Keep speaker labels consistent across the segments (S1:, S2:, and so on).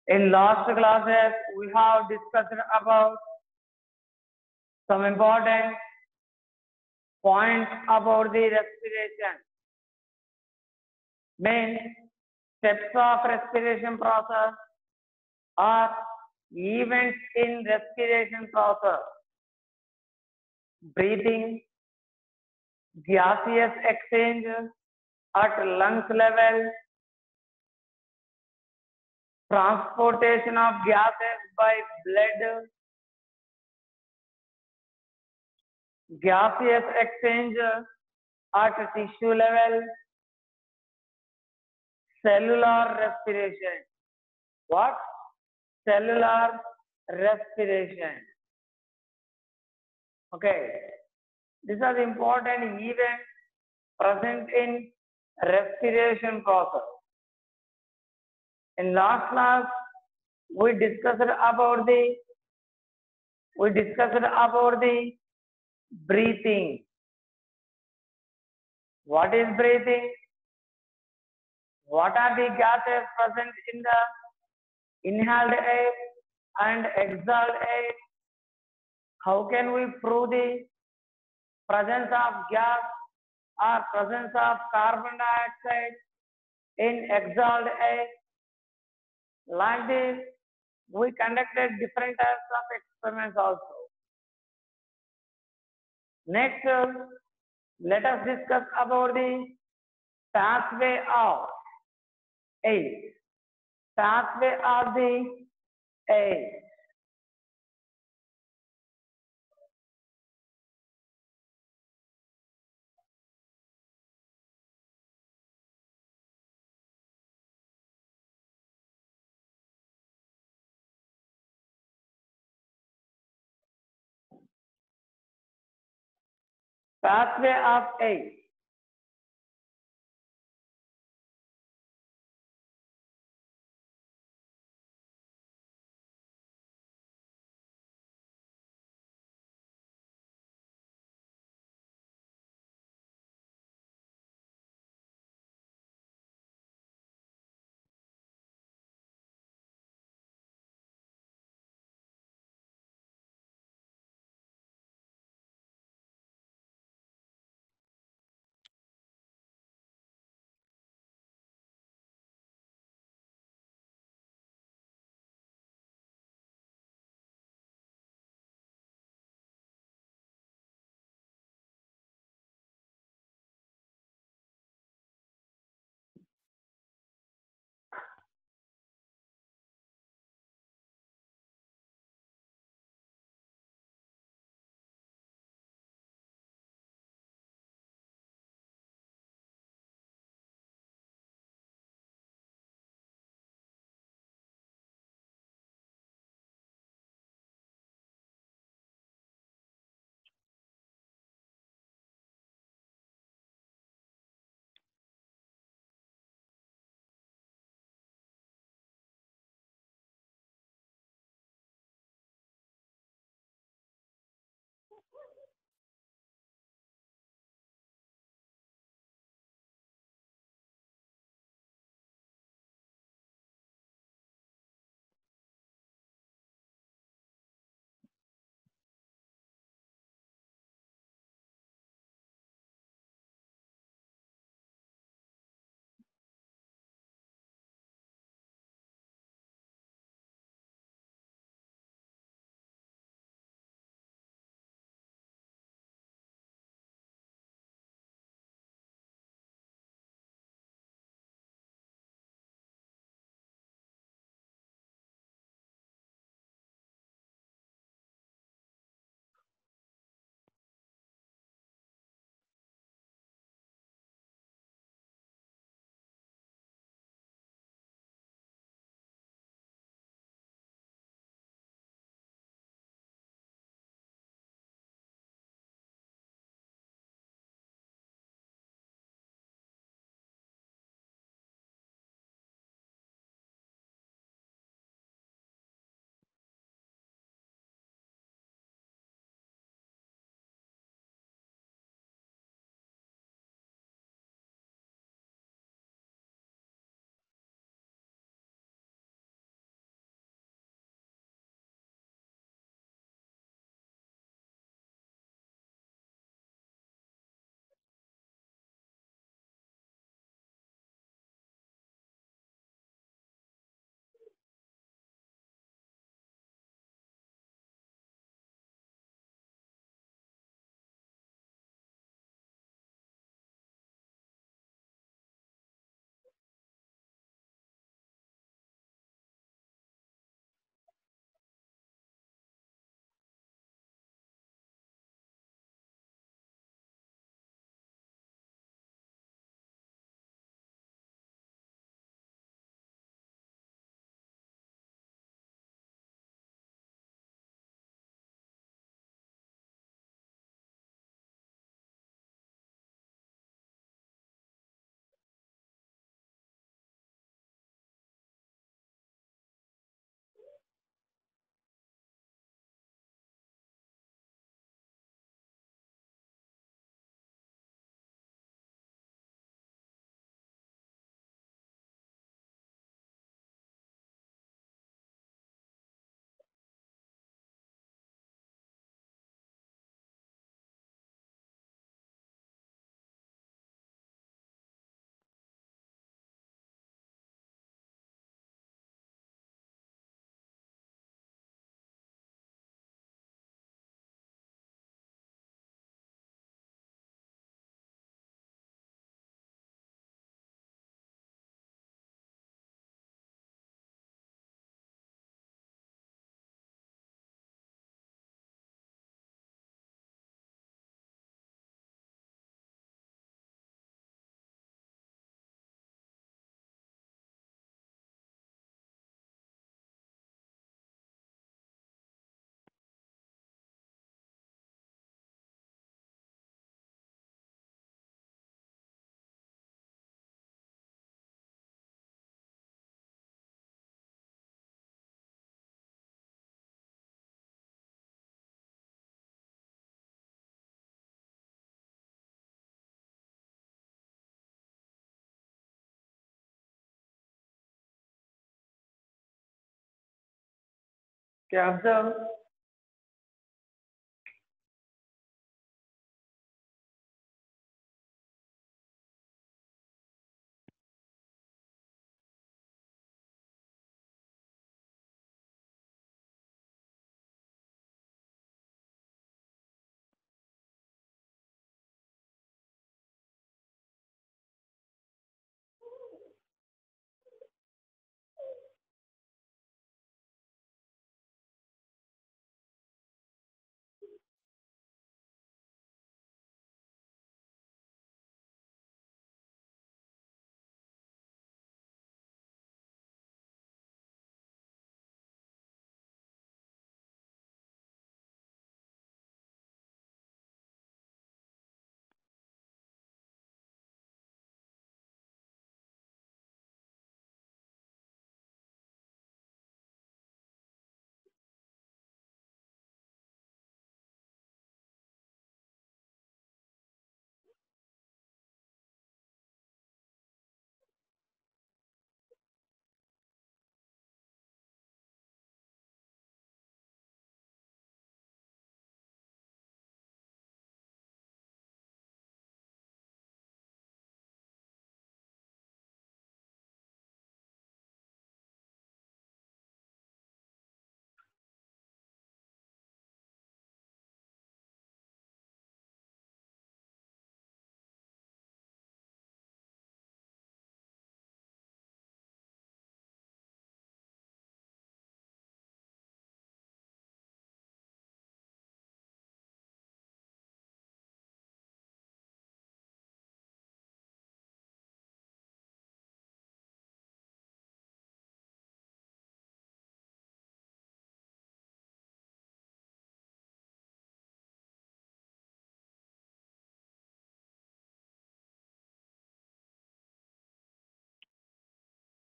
S1: In last classes, we have discussed about some important points about the respiration. Means steps of respiration process or events in respiration process. Breathing, gaseous exchange at lungs level, transportation of gases by blood, gaseous exchange at tissue level, cellular respiration. What? Cellular respiration. Okay. These are the important events present in respiration process. In last class, we discussed about the breathing. What is breathing? What are the gases present in the inhaled air and exhaled air? How can we prove the presence of gas or presence of carbon dioxide in exhaled air? Like this, we conducted different types of experiments also. Next, let us discuss about the pathway of air. Pathway of the air. Pathway of air. Okay, observe.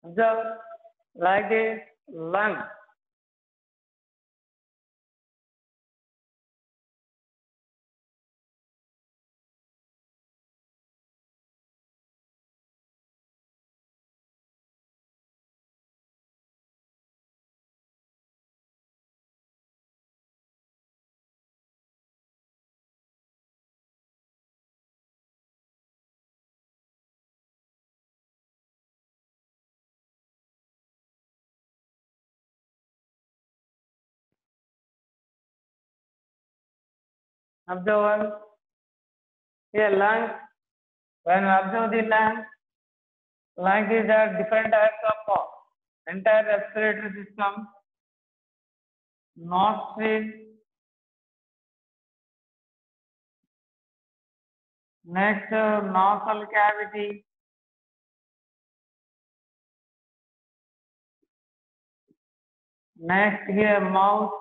S1: Observe like this, lung. Observe here lungs. When we observe the lungs is a different types of entire respiratory system. Nostril, next nasal cavity, next here mouth,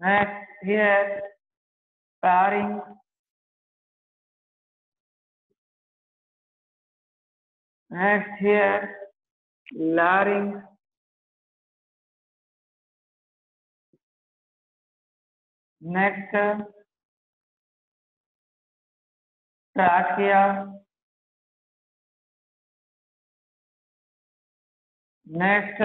S1: next here pharynx, next here larynx, next trachea, next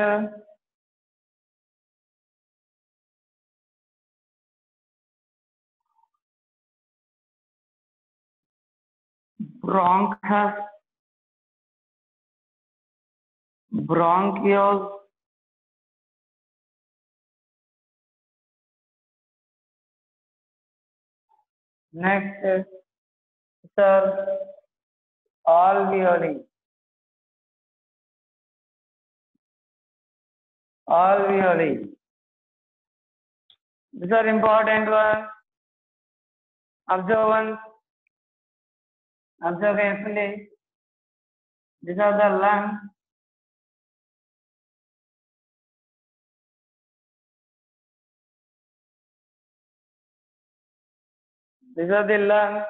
S1: bronchus, bronchioles, next sir alveoli, alveoli. These are important ones. Observe carefully. These are the lungs. These are the lungs.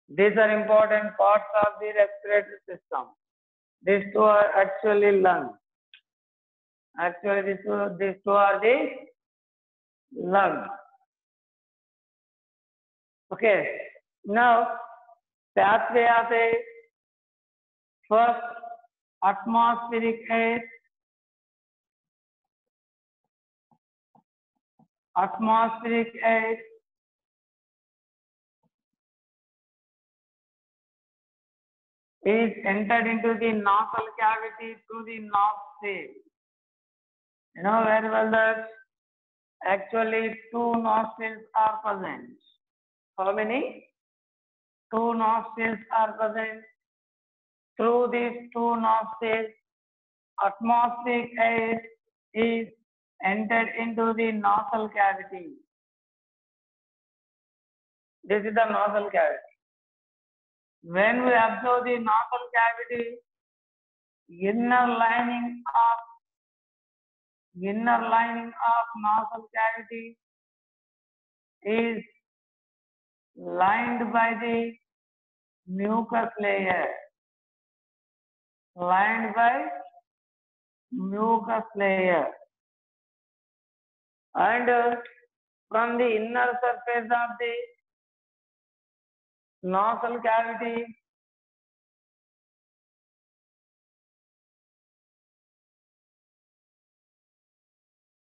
S1: These are important parts of the respiratory system. These two are actually lungs. Actually, these two are the lungs. Okay. Now, pathway of a first atmospheric air, atmospheric air is entered into the nasal cavity through the nostril. You know very well that actually two nostrils are present. How many? Two nostrils are present. Through these two nostrils, atmospheric air is entered into the nasal cavity. This is the nasal cavity. When we observe the nasal cavity, inner lining of nasal cavity is lined by the mucus layer. Lined by mucus layer. And from the inner surface of the nasal cavity,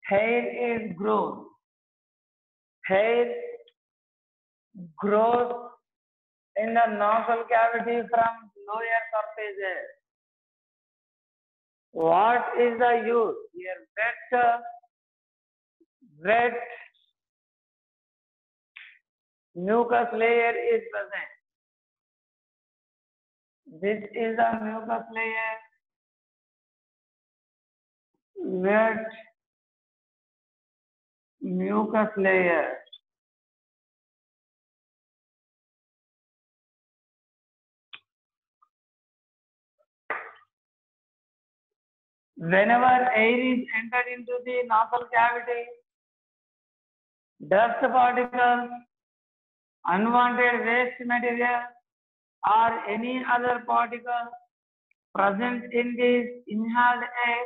S1: hair is grown. Hair grows in the nasal cavity from lower surfaces. What is the use? Here, wet mucus layer is present. This is the mucus layer. Wet mucus layer. Whenever air is entered into the nasal cavity, dust particles, unwanted waste material, or any other particle present in this inhaled air,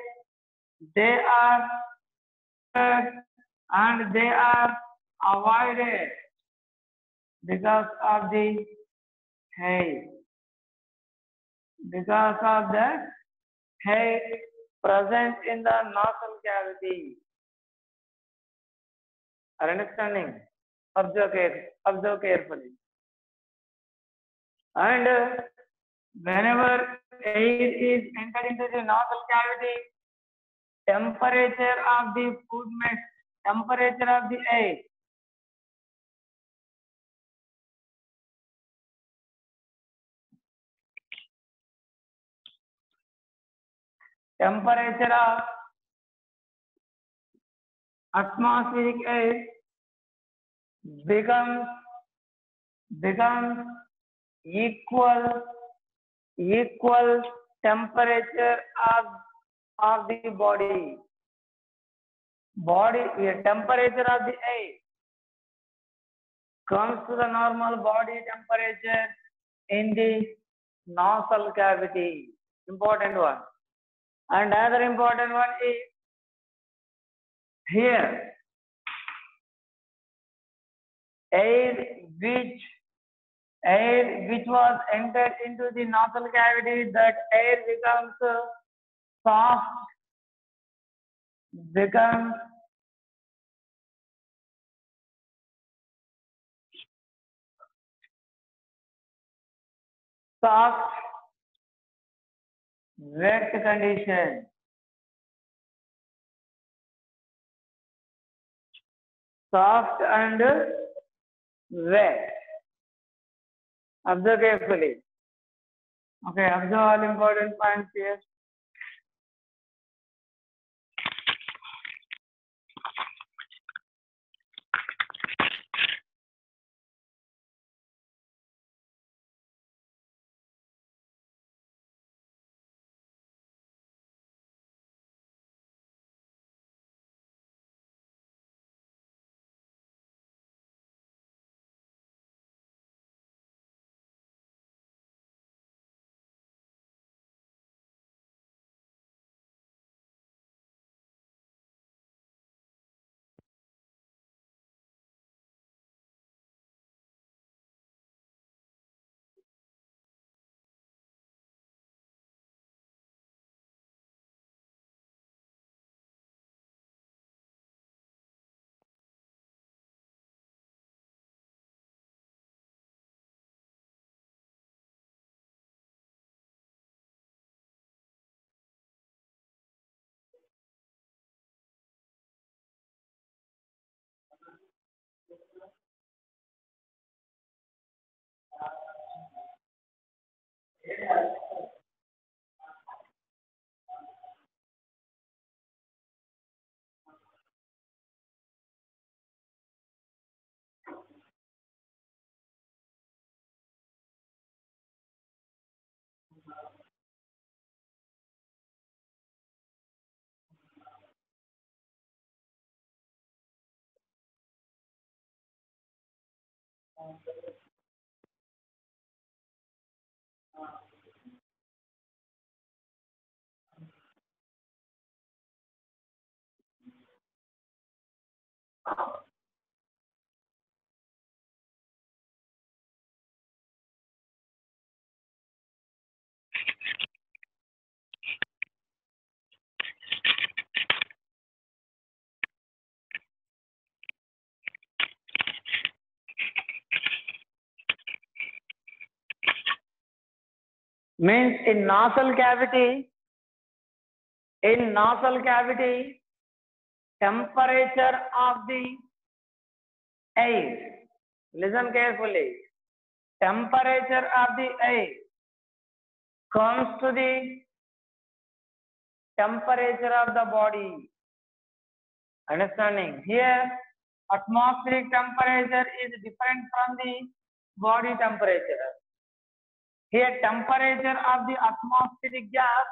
S1: they are and they are avoided because of the hair. Because of the hair present in the nasal cavity. Are you understanding? Observe carefully. And whenever air is entered into the nasal cavity, temperature of the food mix, temperature of the air temperature of atmospheric air becomes equal temperature of the body. Temperature of the air comes to the normal body temperature in the nasal cavity. Important one. And other important one is here. Air which was entered into the nasal cavity, that air becomes soft, wet condition. Soft and wet. Observe carefully. Okay, observe all important points here. Means in nasal cavity, temperature of the air, listen carefully, temperature of the air comes to the temperature of the body. Understanding? Here, atmospheric temperature is different from the body temperature. Here, temperature of the atmospheric gas,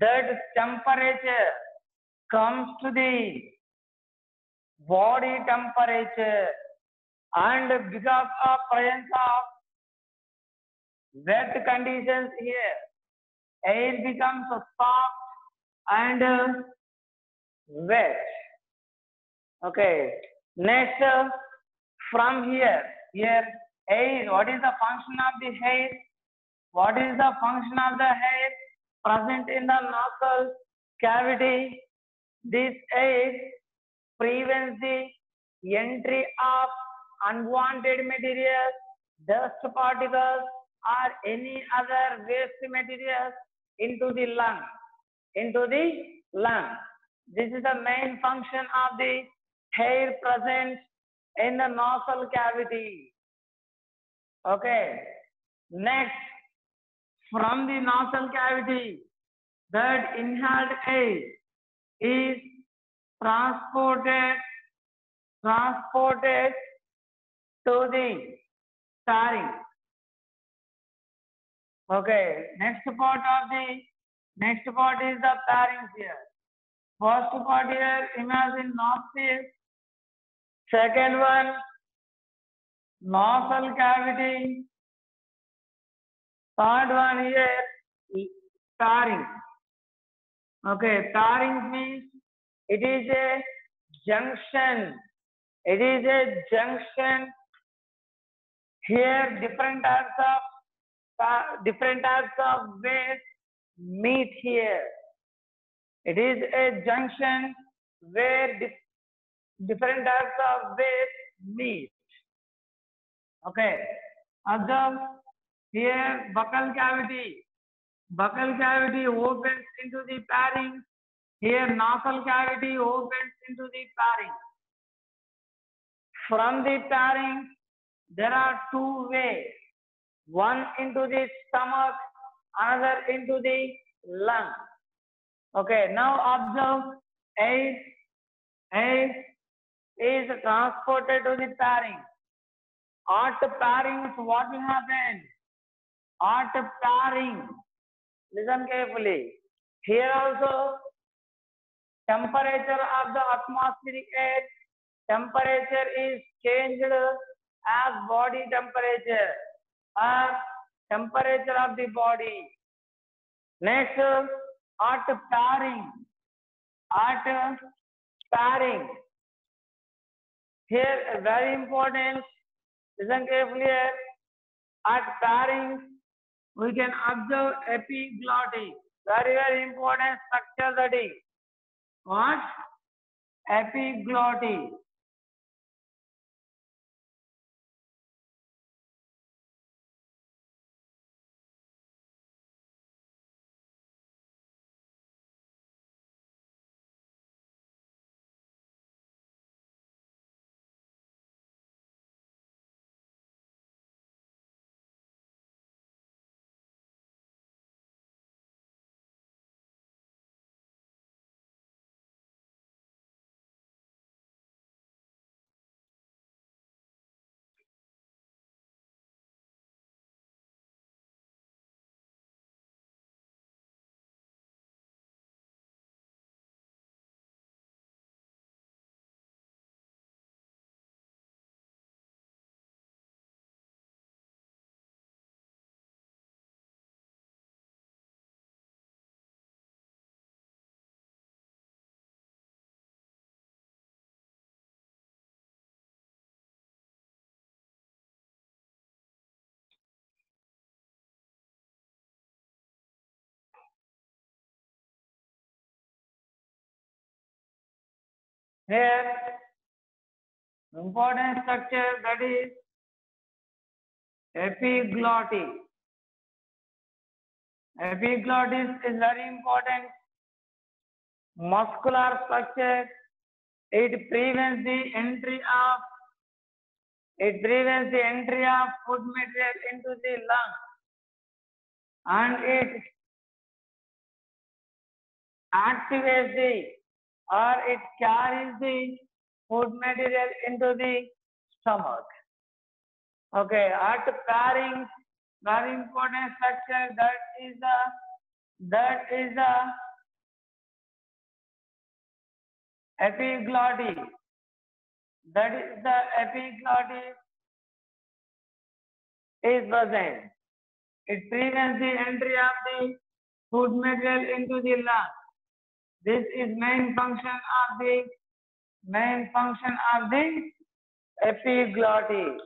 S1: that temperature comes to the body temperature, and because of presence of wet conditions here, air becomes soft and wet. Okay. Next, from here, air. What is the function of the air? What is the function of the air present in the nasal cavity? This air prevents the entry of unwanted materials, dust particles, or any other waste materials into the lung. This is the main function of the air present in the nasal cavity. Okay. Next, from the nasal cavity, that inhaled air is transported to the pharynx. Okay. Next part is the pharynx here. First part here, imagine nostrils. Second one, nasal cavity. Third one here, pharynx. Okay, pharynx means it is a junction. Here, different types of waves meet here. It is a junction where different types of waves meet. Okay. Observe here, buccal cavity. Buccal cavity opens into the pharynx. Here, nasal cavity opens into the pharynx. From the pharynx, there are two ways. One into the stomach, another into the lung. Okay, now observe, air is transported to the pharynx. At pharynx, what will happen? At pharynx, listen carefully. Here also, temperature of the atmospheric air, temperature is changed as body temperature, as temperature of the body. Next, at pharynx. Here, very important, listen carefully here. At pharynx, we can observe epiglottis. Very, very important structure that is. What? Epiglottis. Here, important structure, that is epiglottis. Epiglottis is very important muscular structure. It prevents the entry of food material into the lung, and it activates it carries the food material into the stomach. Okay, at pharynx, very important structure, that is the epiglottis. That is the epiglottis is present. It prevents the entry of the food material into the lung. This is main function of the epiglottis.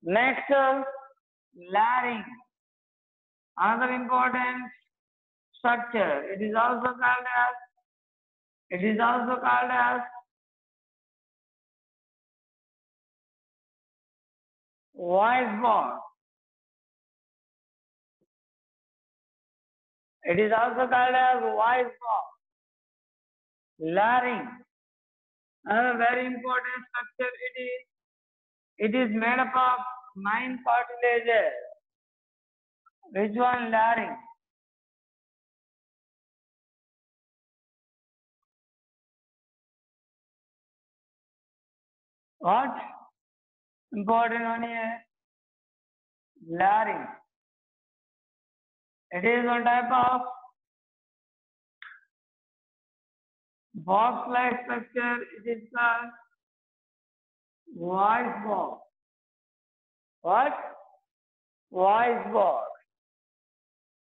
S1: Next, larynx. Another important structure. It is also called as voice box. It is also called as voice box. Larynx. Another very important structure. It is made up of 9 cartilages. Which one? Larynx. What? Important one here. Larynx. It is one type of box-like structure. It is called voice box. What? Voice box.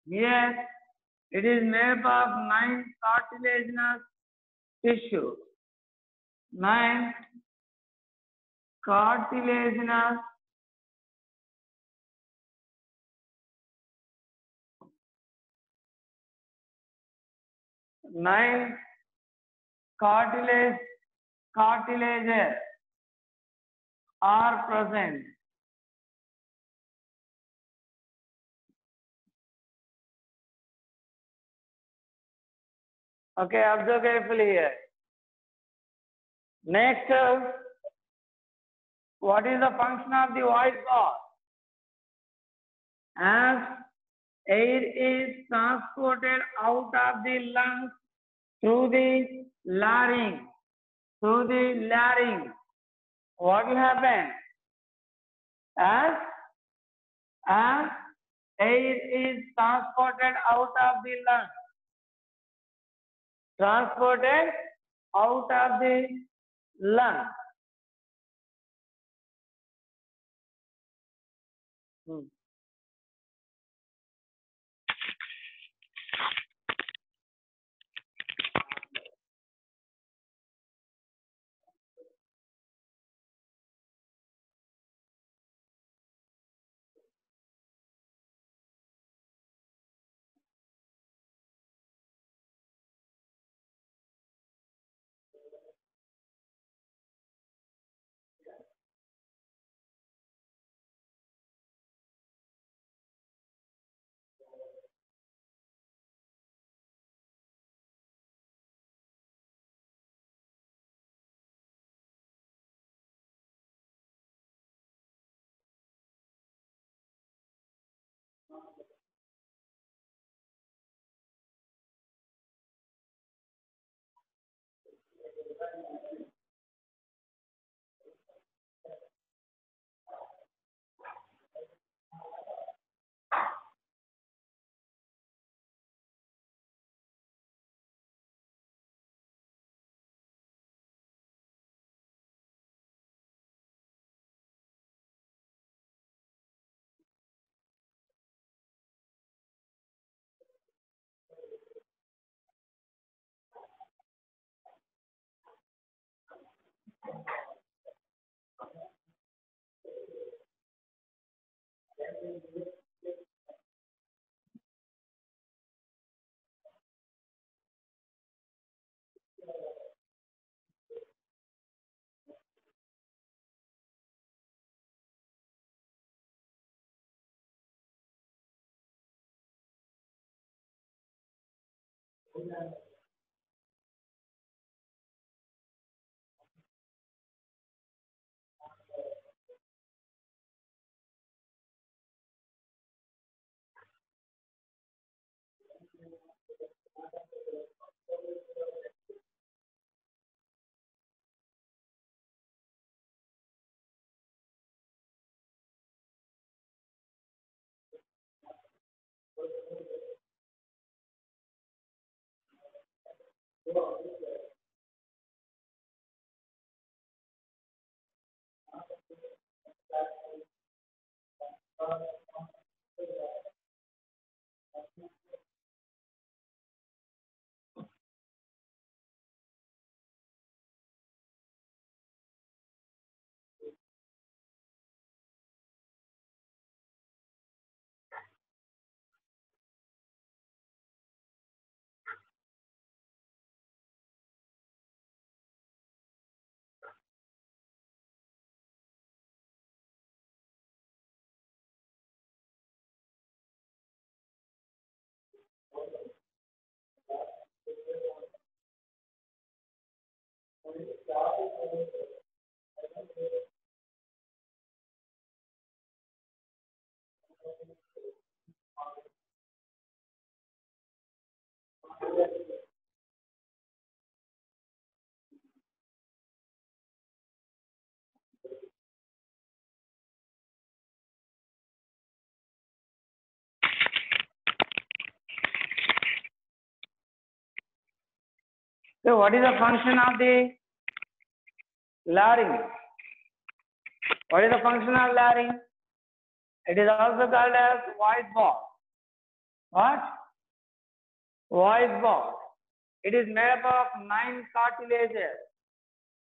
S1: Yes, it is made up of 9 cartilaginous tissue. 9 cartilaginous cartilages are present. Okay, observe carefully here. Next, what is the function of the voice box? As air is transported out of the lungs through the larynx, what will happen? As air is transported out of the lung, So what is the function of the larynx? What is the function of larynx? It is also called as voice box. What? Voice box. It is made up of 9 cartilages.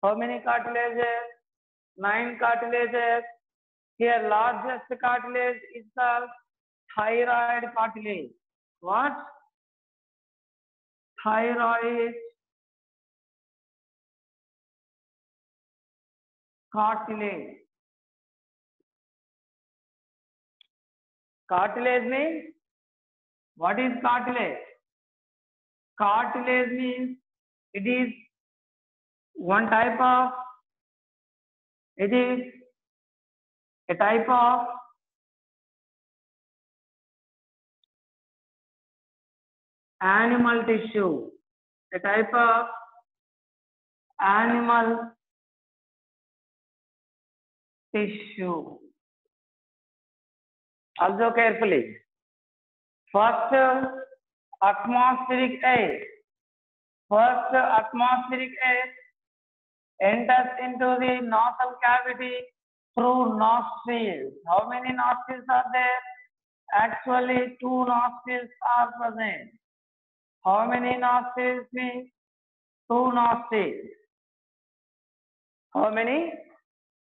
S1: How many cartilages? 9 cartilages. Here, largest cartilage is the thyroid cartilage. What? Thyroid cartilage. Cartilage means, what is cartilage? Cartilage means it is one type of, it is a type of animal tissue. A type of animal tissue. Also carefully. First, atmospheric air. First, atmospheric air enters into the nasal cavity through nostrils. How many nostrils are there? Actually, 2 nostrils are present. How many nostrils means? 2 nostrils. How many?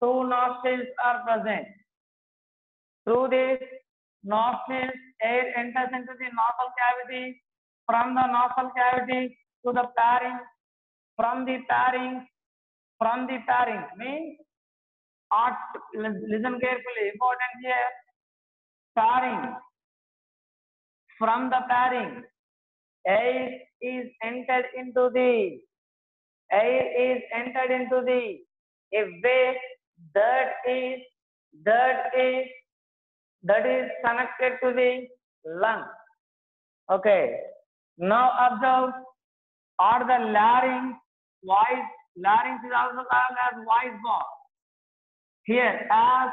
S1: 2 nostrils are present. Through this nostrils, air enters into the nasal cavity. From the nasal cavity to the pharynx. From the pharynx means, listen carefully, important here. Pharynx. From the pharynx, air is entered into the a way that is connected to the lung. Okay. Now observe, or the larynx, voice. Larynx is also called as voice box. Here, as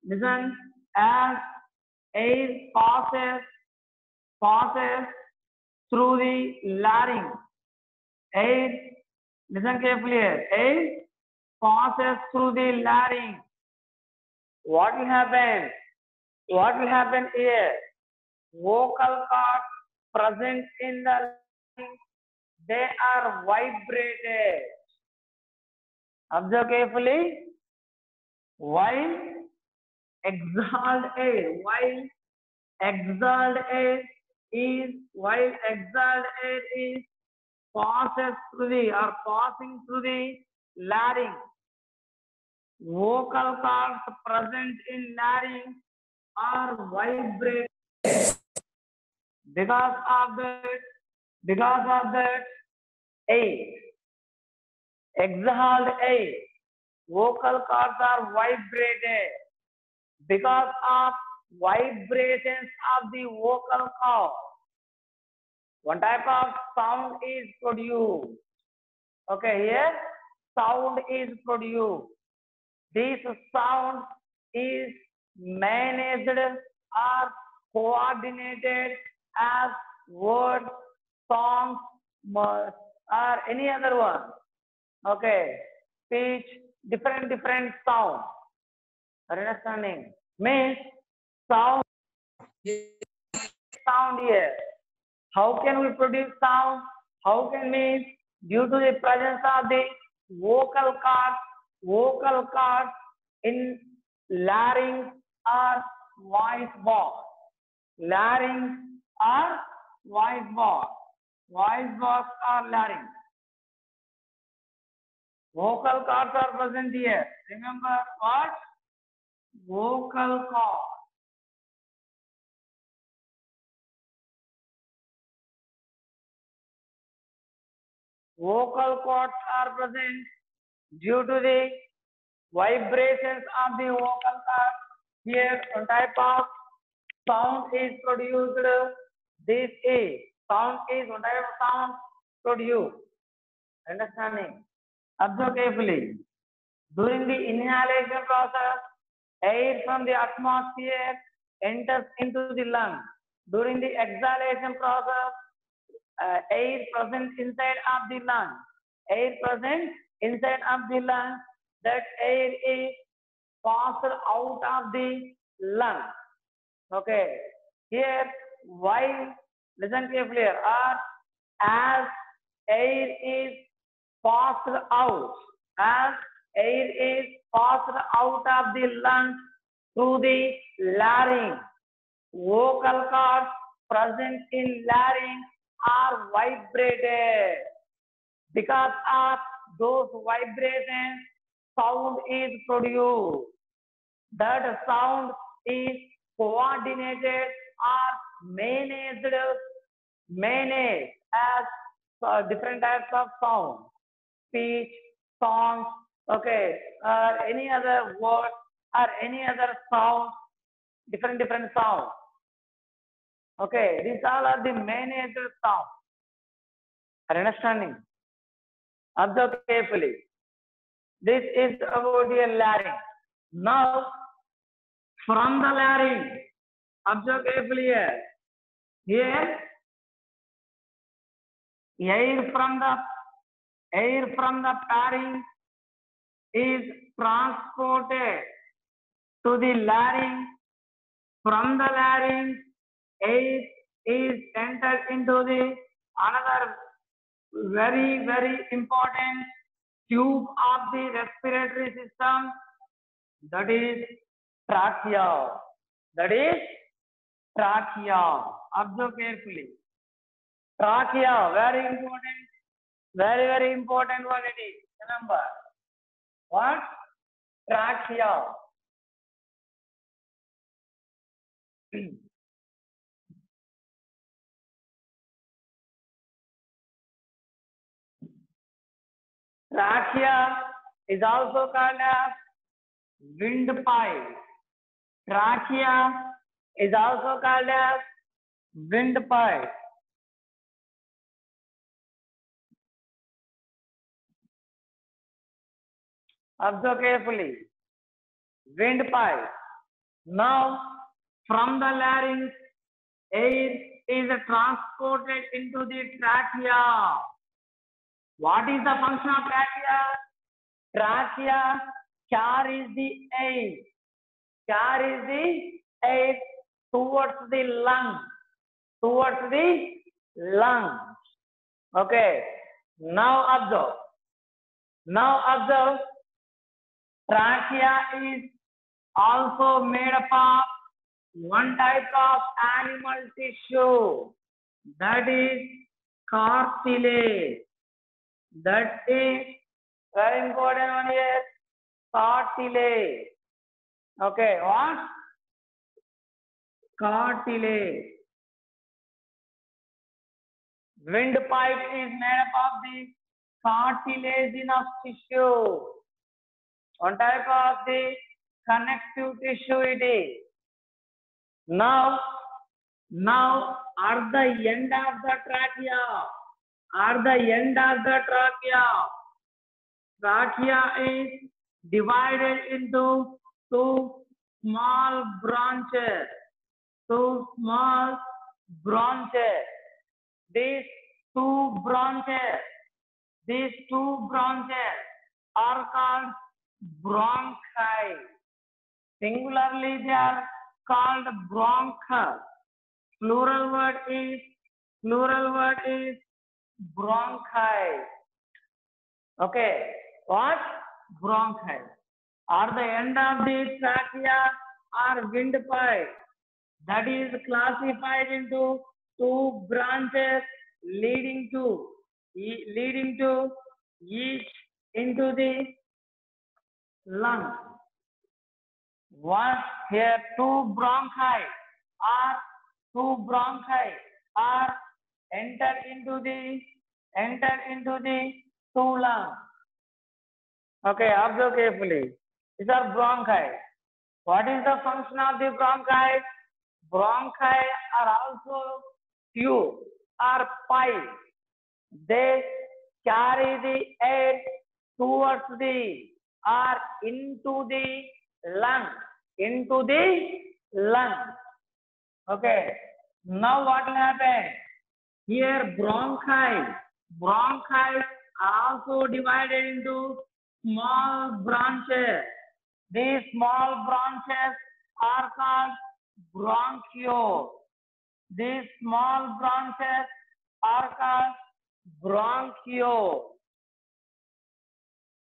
S1: listen, as air passes through the larynx. Air, listen carefully here. Air passes through the larynx. What will happen? What will happen here? Vocal cords present in the larynx, they are vibrated. Observe carefully. While exhaled air is passing through the larynx, vocal cords present in larynx are vibrated. Because of that, Because of that, 8. Exhaled 8. Vocal cords are vibrated. Because of vibrations of the vocal cord, one type of sound is produced. Okay, here sound is produced. This sound is managed or coordinated as word, songs, or any other one. Okay, speech, different sound. Understanding means sound here. How can we produce sound? How can means due to the presence of the vocal cords in larynx or voice box. Larynx or voice box. Voice box or larynx. Vocal cords are present here. Remember what? Vocal cord. Vocal cords are present due to the vibrations of the vocal cord. Here, one type of sound is produced. This is sound is one type of sound produced. Understanding? Observe carefully. During the inhalation process, air from the atmosphere enters into the lung. During the exhalation process, air present inside of the lung. Air present inside of the lung. That air is passed out of the lung. Okay. Here, while listen carefully, or as air is passed out, as air is passed out of the lungs through the larynx, vocal cords present in larynx are vibrated. Because of those vibrations, sound is produced. That sound is coordinated or managed as different types of sound, speech, songs, okay, any other word or any other sound, different sounds. Okay, these all are the managed sounds. Are you understanding? Observe carefully. This is about the larynx. Now, from the larynx, observe carefully here. Here, air from the pharynx is transported to the larynx. From the larynx, air is entered into the another very important tube of the respiratory system, that is trachea. That is trachea. Observe carefully. Trachea, very important, very important one it is. Remember what? Trachea. Trachea is also called as windpipe. Trachea is also called as windpipe. Observe carefully. Windpipe. Now, from the larynx, air is transported into the trachea. What is the function of trachea? Trachea carries the air towards the lung. Okay. Now observe. Trachea is also made up of one type of animal tissue, that is cartilage. That is very important one here. Cartilage. Okay, what? Cartilage. Windpipe is made up of the cartilaginous tissue. One type of the connective tissue it is. Now at the end of the trachea, trachea is divided into two small branches. These two branches are called bronchi. Singularly, they are called bronchus. Plural word is bronchi. Okay, what? Bronchi. At the end of the trachea are windpipe. That is classified into two branches leading to each into the lung. One here two bronchi are entered into the two lungs. Okay, observe carefully. These are bronchi. What is the function of the bronchi? Bronchi are also tube or pipe. They carry the air towards the or into the lung. Okay. Now what will happen? Here bronchi are also divided into small branches. These small branches are called bronchioles. These small branches are called bronchioles.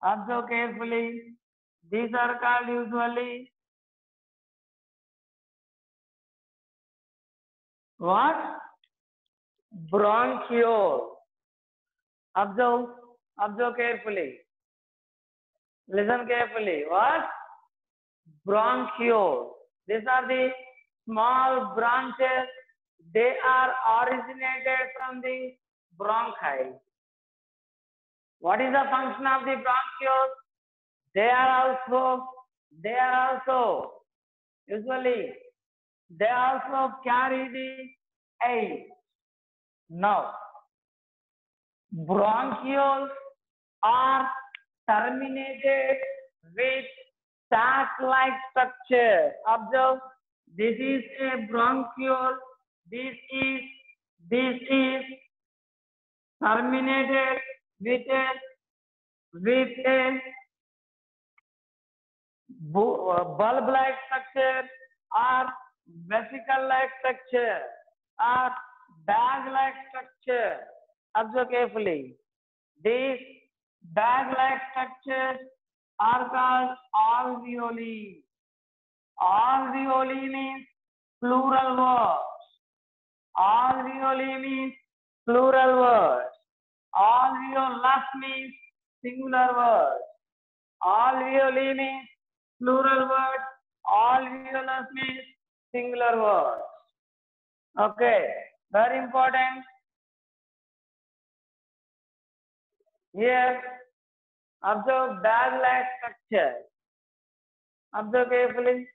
S1: Observe carefully. These are called usually what? Bronchioles. Observe carefully. Listen carefully. What? Bronchioles. These are the small branches. They are originated from the bronchi. What is the function of the bronchioles? They are also usually they also carry the air. Now, bronchioles are terminated with sac-like structure. Observe, this is a bronchiole. This is terminated with a bulb-like structure or vesicle-like structure or bag-like structure. Observe carefully. These bag-like structures are called alveoli. Alveoli means plural words. Alveoli means plural words. Alveolus means singular words. Alveoli means plural words. Alveolus means singular words. Okay, very important. Here, observe bag-like structure. Observe carefully.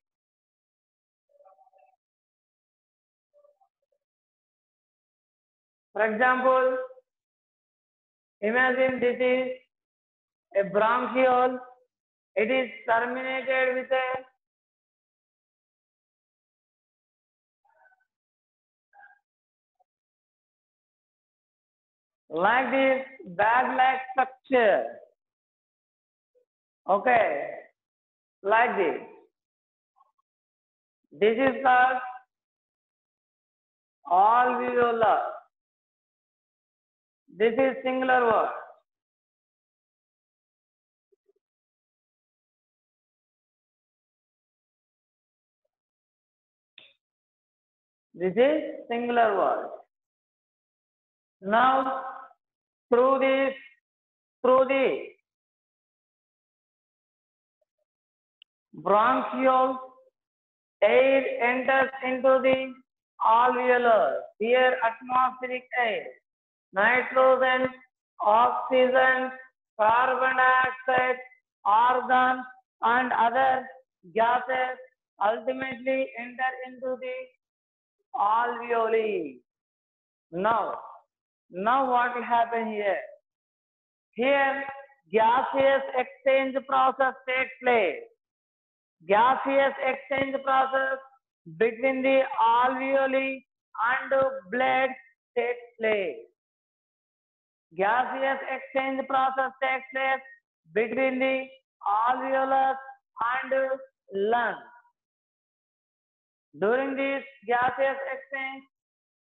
S1: For example, imagine this is a bronchiole. It is terminated with a like this bag-like structure. Okay, like this. This is called alveolar. This is singular word. This is singular word. Now, through the bronchiole, air enters into the alveolar. Here, atmospheric air. nitrogen, oxygen, carbon dioxide, argon, and other gases ultimately enter into the alveoli. Now what will happen here? Here, gaseous exchange process takes place. Gaseous exchange process between the alveoli and blood takes place. Gaseous exchange process takes place between the alveolus and lung. During this gaseous exchange,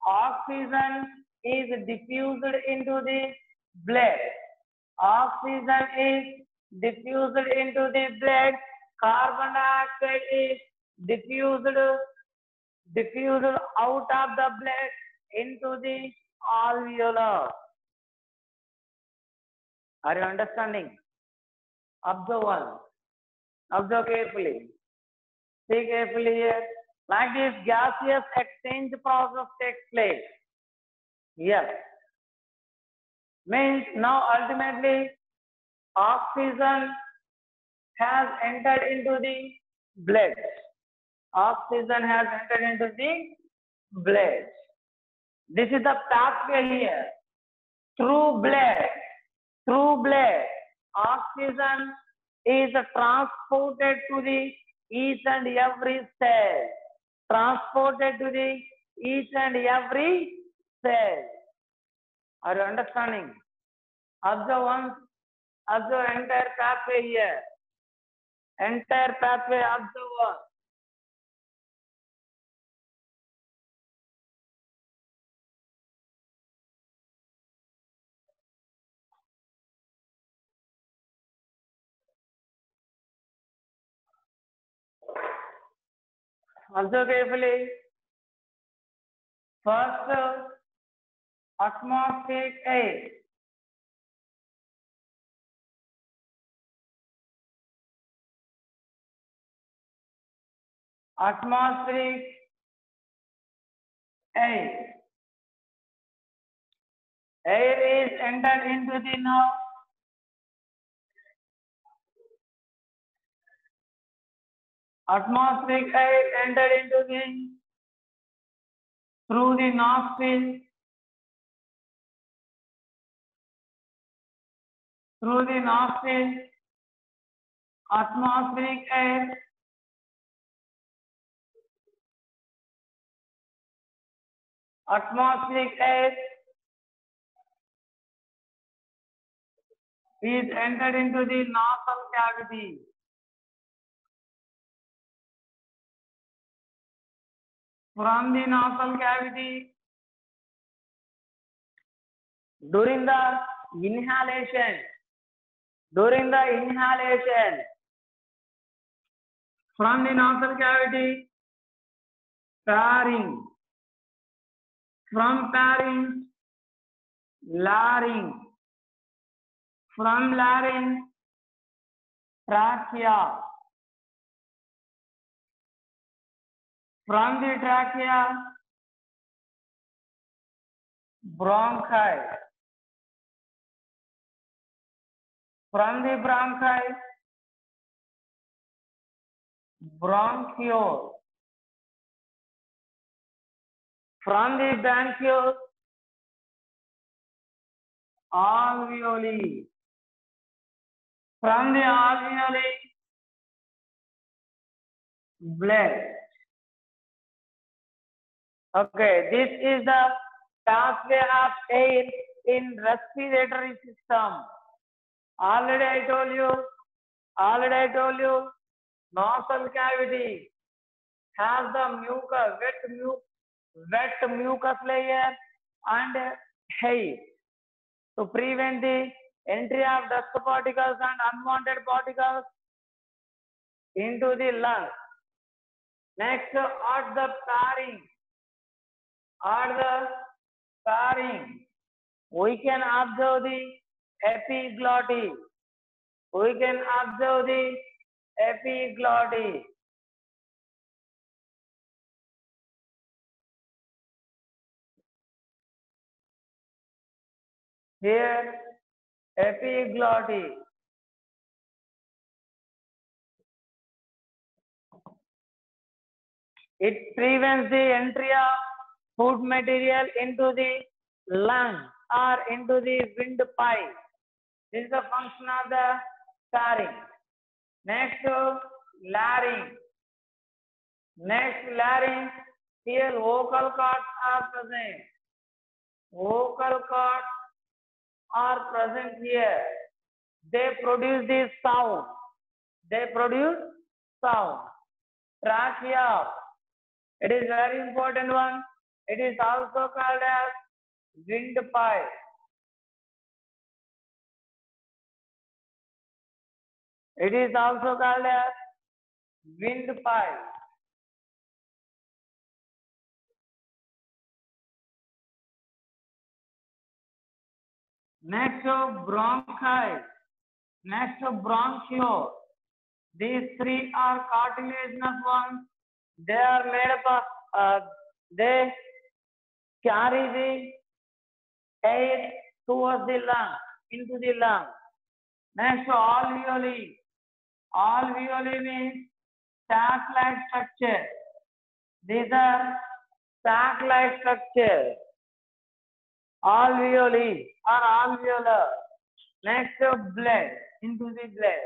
S1: oxygen is diffused into the blood. Oxygen is diffused into the blood. Carbon dioxide is diffused out of the blood into the alveolar. Are you understanding? Observe one. Observe carefully. See carefully here. Like this gaseous exchange process takes place. Yes. Means now ultimately oxygen has entered into the blood. Oxygen has entered into the blood. This is the pathway here. Through blood, oxygen is transported to the each and every cell. Transported to the each and every cell. Are you understanding? Observe once. Observe entire pathway here. Entire pathway, observe one. Observe carefully. First, atmospheric air. Atmospheric air. Air is entered into the now. Atmospheric air entered into the through the nostril. Through the nostril, atmospheric air is entered into the nasal cavity. From the nasal cavity, during the inhalation, from the nasal cavity, pharynx, from pharynx, larynx, from larynx, trachea, from the trachea, bronchi, from the bronchi, bronchioles, from the bronchioles, alveoli, from the alveoli, blood. Okay, this is the pathway of air in respiratory system. Already I told you, nasal cavity has the mucus, wet mucus layer and hair to prevent the entry of dust particles and unwanted particles into the lungs. Next, at the pharynx, we can observe the epiglottis. Here, epiglottis. It prevents the entry of food material into the lung or into the windpipe. This is the function of the pharynx. Next, larynx. Next, larynx. Here, vocal cords are present. Vocal cords are present here. They produce this sound. They produce sound. Trachea. It is very important one. It is also called as windpipe. It is also called as windpipe. Next to bronchi. Next to bronchiole. These three are cartilaginous ones. They are made up of, they carry the air towards the lung, into the lung. Next to alveoli. Alveoli means sac-like structure. These are sac-like structure. Alveoli or alveolar. Next to blood, into the blood.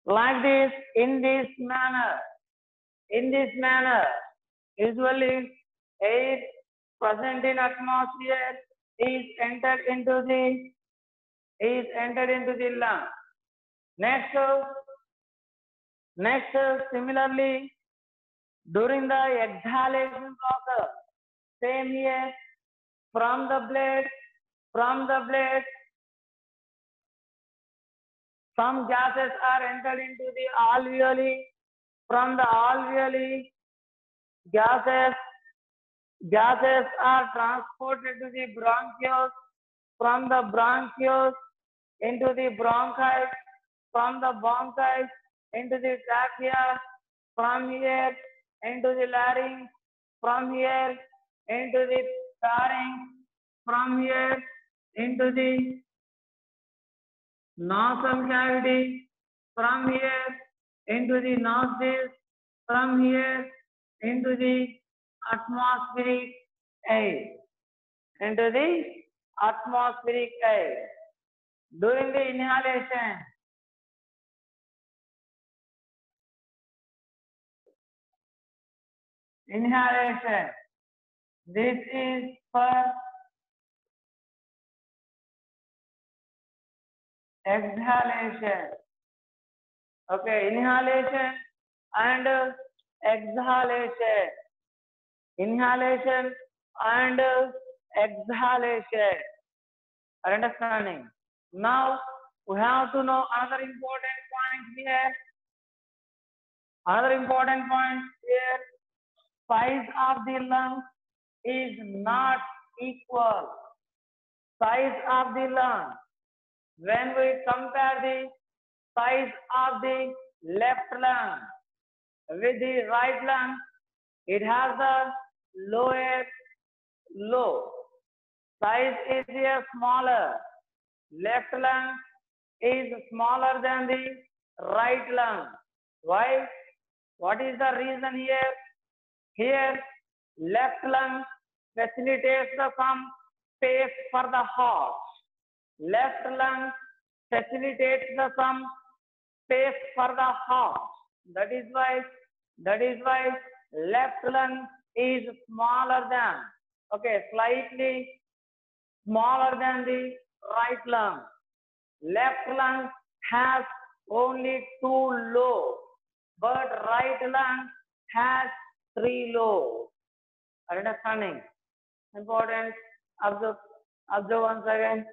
S1: Like this, in this manner, usually air present in atmosphere is entered into the lung. Next, similarly, during the exhalation process, same here, from the blood, some gases are entered into the alveoli. From the alveoli, gases are transported to the bronchioles. From the bronchioles into the bronchi. From the bronchi into the trachea. From here into the larynx. From here into the pharynx. From here into the nasal cavity, from here into the nostrils, from here into the atmospheric air, During the inhalation, this is for exhalation. Okay, inhalation and exhalation. Inhalation and exhalation. Are understanding? Now we have to know another important point here. Another important point here. Size of the lungs is not equal. Size of the lung. When we compare the size of the left lung with the right lung, it has the lower low. Size is here smaller. Left lung is smaller than the right lung. Why? What is the reason here? Here, left lung facilitates some space for the heart. Left lung facilitates some space for the heart. That is why left lung is smaller than, slightly smaller than the right lung. Left lung has only 2 lobes, but right lung has 3 lobes. Understanding? Important. Observe once again.